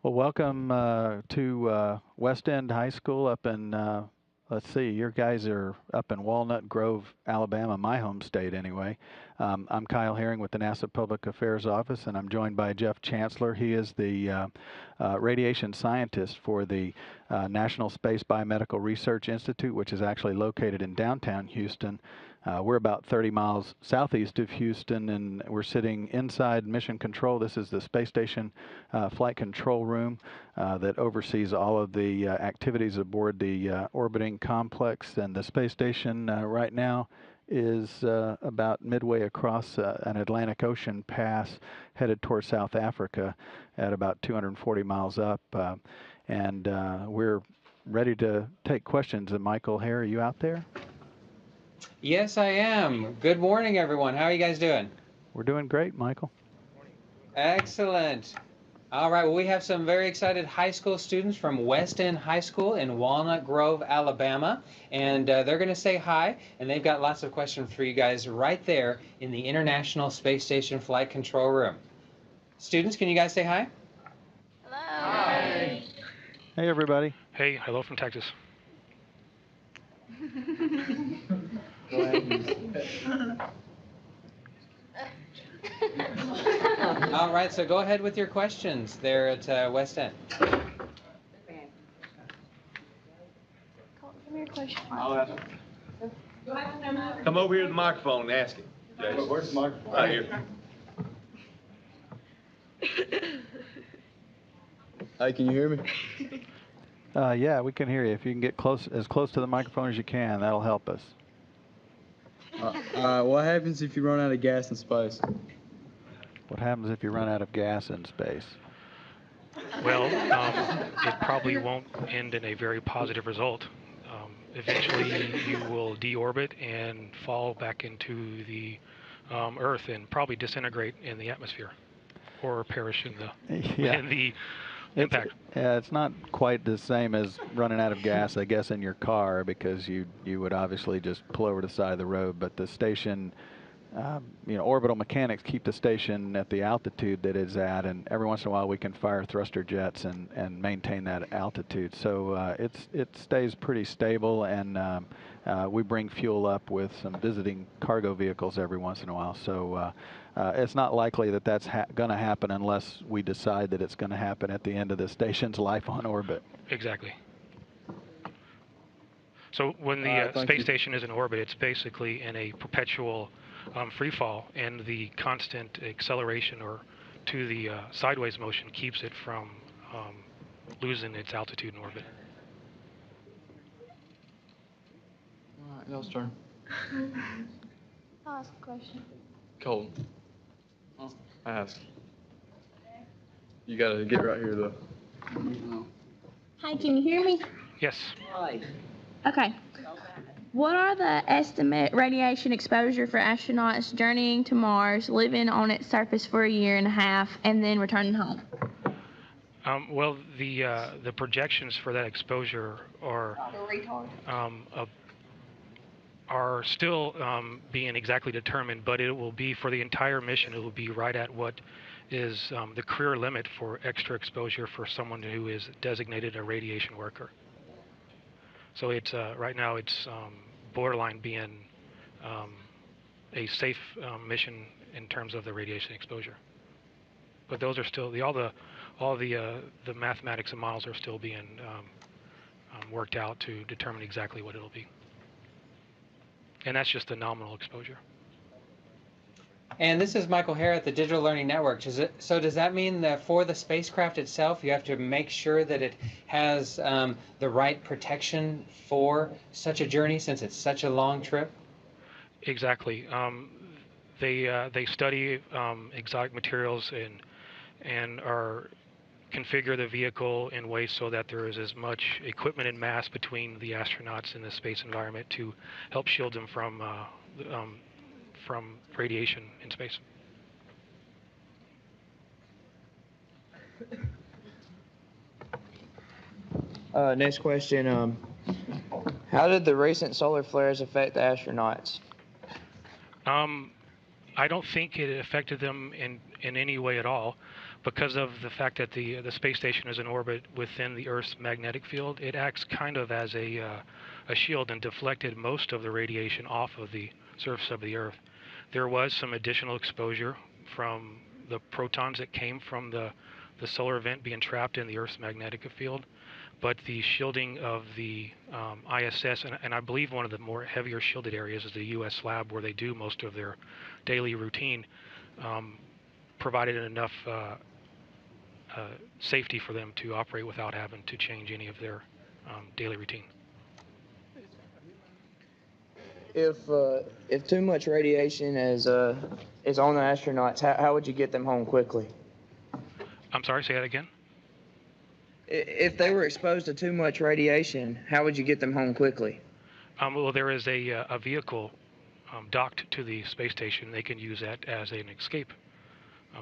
Well, welcome to West End High School up in, let's see, your guys are up in Walnut Grove, Alabama, my home state anyway. I'm Kyle Herring with the NASA Public Affairs Office, and I'm joined by Jeff Chancellor. He is the radiation scientist for the National Space Biomedical Research Institute, which is actually located in downtown Houston. We're about 30 miles southeast of Houston, and we're sitting inside Mission Control. This is the space station flight control room that oversees all of the activities aboard the orbiting complex. And the space station right now is about midway across an Atlantic Ocean pass headed toward South Africa at about 240 miles up. And we're ready to take questions. And Michael Hare, are you out there? Yes, I am. Good morning, everyone. How are you guys doing? We're doing great, Michael. Excellent. All right, well, we have some very excited high school students from West End High School in Walnut Grove, Alabama, and they're going to say hi, and they've got lots of questions for you guys right there in the International Space Station Flight Control Room. Students, can you guys say hi? Hello. Hi. Hey, everybody. Hey, hello from Texas. All right, so go ahead with your questions there at West End. Give me your question. I'll ask him. Come over here to the microphone and ask him. Jason. Where's the microphone? Right here. Hey, can you hear me? Yeah, we can hear you. If you can get as close to the microphone as you can, that'll help us. What happens if you run out of gas in space? What happens if you run out of gas in space? Well, it probably won't end in a very positive result. Eventually, you will deorbit and fall back into the Earth and probably disintegrate in the atmosphere, or perish in the impact. It's not quite the same as running out of gas, I guess, in your car, because you would obviously just pull over to the side of the road. But the station, orbital mechanics keep the station at the altitude that it's at, and every once in a while we can fire thruster jets and maintain that altitude. So it stays pretty stable, and we bring fuel up with some visiting cargo vehicles every once in a while. So it's not likely that that's going to happen unless we decide that it's going to happen at the end of the station's life on orbit. Exactly. So when the space station is in orbit, it's basically in a perpetual free fall, and the constant acceleration or to the sideways motion keeps it from losing its altitude in orbit. All right, y'all's turn. I'll ask a question. Colton. Ask. You gotta get right here, though. Hi, can you hear me? Yes. Okay. What are the estimate radiation exposure for astronauts journeying to Mars, living on its surface for a year and a half, and then returning home? Well, the projections for that exposure are still being exactly determined, but it will be for the entire mission. It will be right at what is the career limit for extra exposure for someone who is designated a radiation worker. So it's right now it's borderline being a safe mission in terms of the radiation exposure. But those are still all the mathematics and models are still being worked out to determine exactly what it'll be. And that's just the nominal exposure. And this is Michael Hare at the Digital Learning Network. So does that mean that for the spacecraft itself, you have to make sure that it has the right protection for such a journey, since it's such a long trip? Exactly. They study exotic materials and configure the vehicle in ways so that there is as much equipment and mass between the astronauts in the space environment to help shield them from radiation in space. Next question. How did the recent solar flares affect the astronauts? I don't think it affected them in any way at all. Because of the fact that the space station is in orbit within the Earth's magnetic field, it acts kind of as a shield and deflected most of the radiation off of the surface of the Earth. There was some additional exposure from the protons that came from the solar event being trapped in the Earth's magnetic field, but the shielding of the ISS, and I believe one of the more heavier shielded areas is the US lab where they do most of their daily routine, provided enough safety for them to operate without having to change any of their daily routine. If too much radiation is on the astronauts, how would you get them home quickly? I'm sorry, say that again? If they were exposed to too much radiation, how would you get them home quickly? Well, there is a vehicle docked to the space station. They can use that as an escape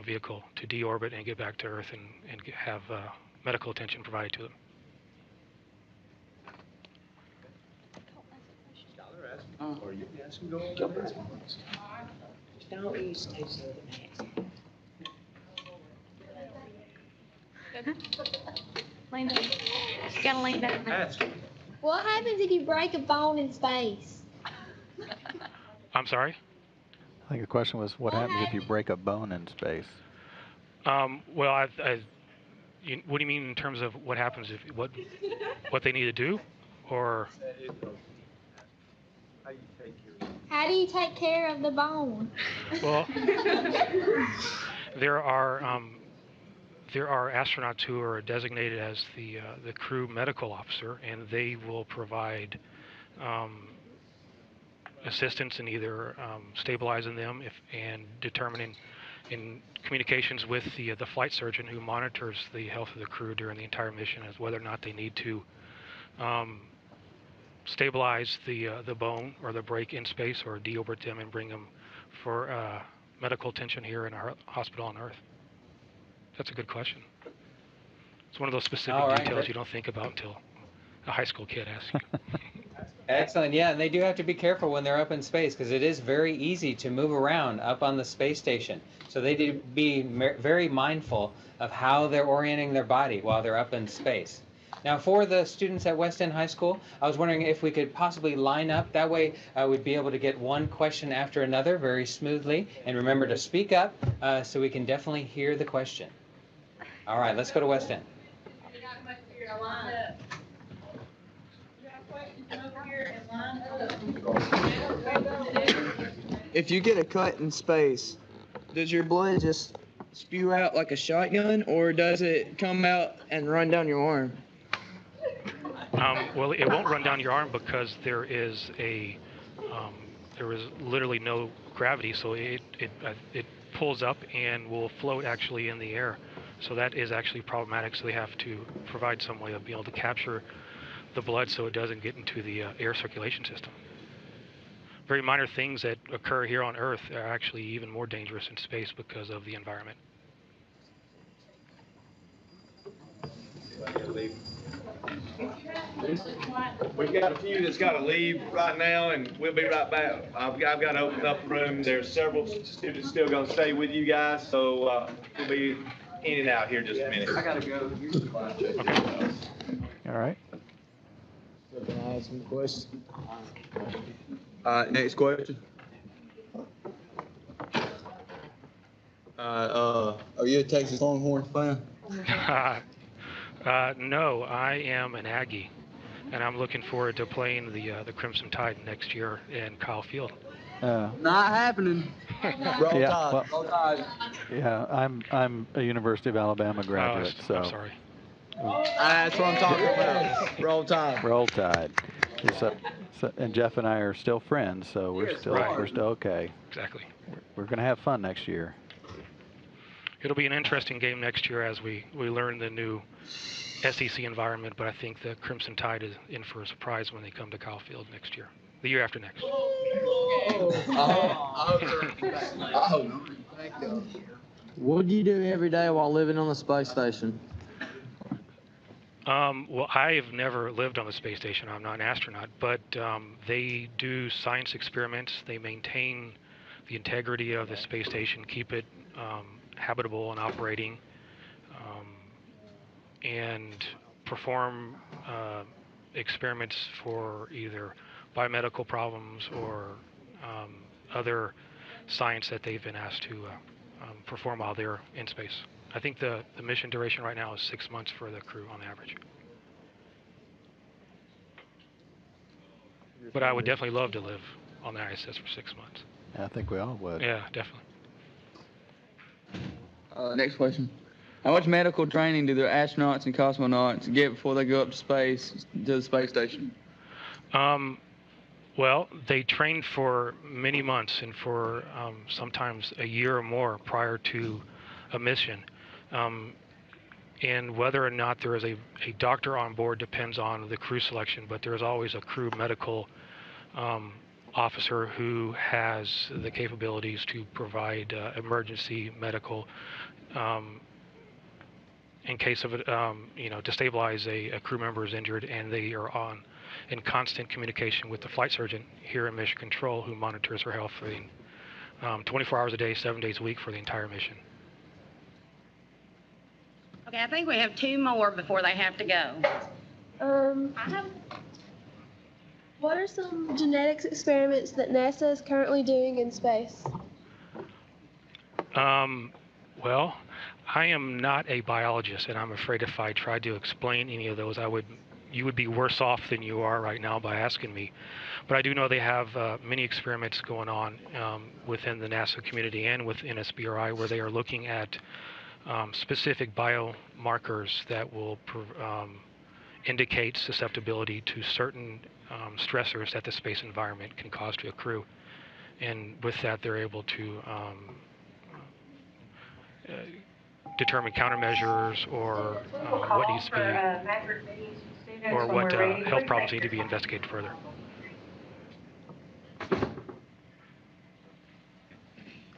vehicle to deorbit and get back to Earth and have medical attention provided to them. Lean down. You gotta lean down. What happens if you break a bone in space? I'm sorry? I think the question was, what happens if you break a bone in space? Well, what do you mean in terms of what happens if what they need to do, or? How do you take care of the bone? Well, there are astronauts who are designated as the crew medical officer, and they will provide assistance in either stabilizing them and determining in communications with the flight surgeon who monitors the health of the crew during the entire mission as whether or not they need to stabilize the bone or the break in space or deorbit them and bring them for medical attention here in our hospital on Earth. That's a good question. It's one of those specific details you don't think about until a high school kid asks you. Excellent. Yeah, and they do have to be careful when they're up in space because it is very easy to move around up on the space station. So they need to be very mindful of how they're orienting their body while they're up in space. Now, for the students at West End High School, I was wondering if we could possibly line up. That way, we'd be able to get one question after another very smoothly. And remember to speak up so we can definitely hear the question. All right, let's go to West End. If you get a cut in space, does your blood just spew out like a shotgun, or does it come out and run down your arm? Well, it won't run down your arm because there is literally no gravity, so it pulls up and will float actually in the air. So that is actually problematic. So they have to provide some way of being able to capture the blood so it doesn't get into the air circulation system. Very minor things that occur here on Earth are actually even more dangerous in space because of the environment. We've got a few that's got to leave right now, and we'll be right back. I've got to open up the room. There's several students still going to stay with you guys, so we'll be in and out here in just a minute. I got to go. Okay. All right. Can I ask some questions? Next question. Are you a Texas Longhorns fan? No, I am an Aggie, and I'm looking forward to playing the Crimson Tide next year in Kyle Field. Not happening. Roll Yeah, Tide. well, Roll Tide. Yeah, I'm a University of Alabama graduate, so. I'm sorry. That's what I'm talking about. Roll Tide. Roll Tide. And Jeff and I are still friends, so we're still okay. Exactly. We're going to have fun next year. It'll be an interesting game next year as we learn the new SEC environment, but I think the Crimson Tide is in for a surprise when they come to Kyle Field next year, the year after next. What do you do every day while living on the space station? Well, I've never lived on the space station. I'm not an astronaut, but they do science experiments. They maintain the integrity of the space station, keep it habitable and operating. and perform experiments for either biomedical problems or other science that they've been asked to perform while they're in space. I think the mission duration right now is 6 months for the crew on average. But I would definitely love to live on the ISS for 6 months. I think we all would. Yeah, definitely. Next question. How much medical training do the astronauts and cosmonauts get before they go up to space, to the space station? Well, they train for many months and for sometimes a year or more prior to a mission. And whether or not there is a doctor on board depends on the crew selection, but there is always a crew medical officer who has the capabilities to provide emergency medical in case of to stabilize a crew member is injured, and they are in constant communication with the flight surgeon here in Mission Control, who monitors her health for 24 hours a day, 7 days a week for the entire mission. Okay, I think we have 2 more before they have to go. What are some genetics experiments that NASA is currently doing in space? Well, I am not a biologist, and I'm afraid if I tried to explain any of those, you would be worse off than you are right now by asking me. But I do know they have many experiments going on within the NASA community and with NSBRI, where they are looking at specific biomarkers that will indicate susceptibility to certain stressors that the space environment can cause to a crew. And with that, they're able to determine countermeasures or what needs to be, or what health problems need to be investigated further.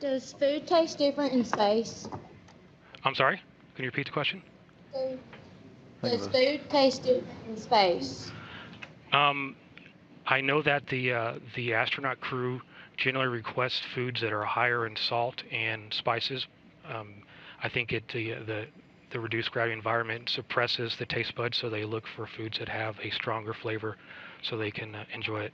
Does food taste different in space? I'm sorry? Can you repeat the question? Does food taste different in space? I know that the astronaut crew generally requests foods that are higher in salt and spices. I think the reduced gravity environment suppresses the taste buds, so they look for foods that have a stronger flavor so they can enjoy it.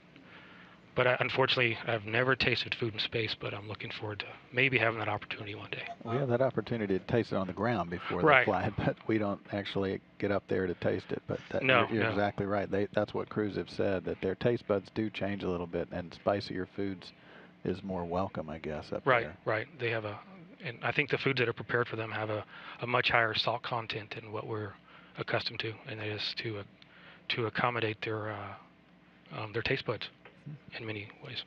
But unfortunately, I've never tasted food in space, but I'm looking forward to maybe having that opportunity one day. We have that opportunity to taste it on the ground before they fly it, but we don't actually get up there to taste it. But you're exactly right. That's what crews have said, that their taste buds do change a little bit, and spicier foods is more welcome, I guess, up there. Right. They have and I think the foods that are prepared for them have a much higher salt content than what we're accustomed to, and that is to accommodate their taste buds in many ways.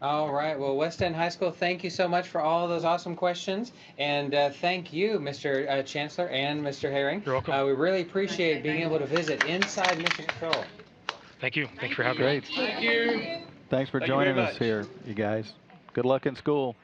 All right. Well, West End High School, thank you so much for all of those awesome questions. And thank you, Mr. Chancellor and Mr. Herring. You're welcome. We really appreciate being able to visit inside Mission Control. Thank you. Thanks for having me. Great. Thank you. Thanks for joining us here, you guys. Good luck in school.